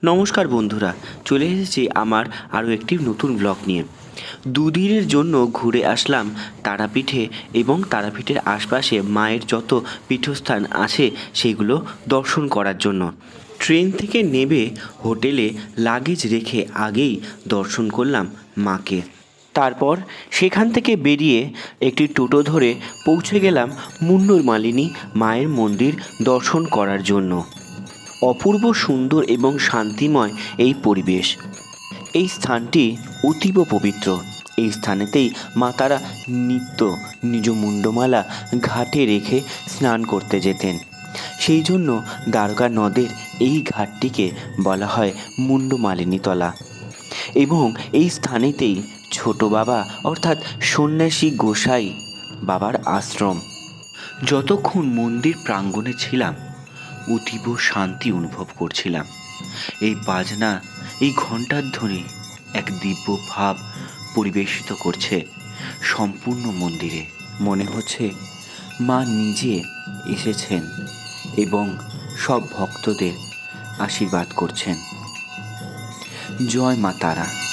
নমস্কার বন্ধুরা, চলে এসেছি আমার আরও একটি নতুন ব্লগ নিয়ে। দুদিনের জন্য ঘুরে আসলাম তারাপীঠে এবং তারাপীঠের আশপাশে মায়ের যত পীঠস্থান আছে সেগুলো দর্শন করার জন্য। ট্রেন থেকে নেমে হোটেলে লাগেজ রেখে আগেই দর্শন করলাম মাকে। তারপর সেখান থেকে বেরিয়ে একটি টোটো ধরে পৌঁছে গেলাম মুন্ডুর মালিনী মায়ের মন্দির দর্শন করার জন্য। অপূর্ব সুন্দর এবং শান্তিময় এই পরিবেশ। এই স্থানটি অতীব পবিত্র। এই স্থানেতেই মা তারা নিত্য নিজ মুন্ডমালা ঘাটে রেখে স্নান করতে যেতেন। সেই জন্য দ্বারকা নদের এই ঘাটটিকে বলা হয় মুন্ডমালিনীতলা। এবং এই স্থানেতেই ছোট বাবা অর্থাৎ সন্ন্যাসী গোসাই বাবার আশ্রম। যতক্ষণ মন্দির প্রাঙ্গণে ছিলাম অতীব শান্তি অনুভব করছিলাম। এই বাজনা, এই ঘণ্টার ধ্বনি এক দিব্য ভাব পরিবেশিত করছে সম্পূর্ণ মন্দিরে। মনে হচ্ছে মা নিজে এসেছেন এবং সব ভক্তদের আশীর্বাদ করছেন। জয় মা তারা।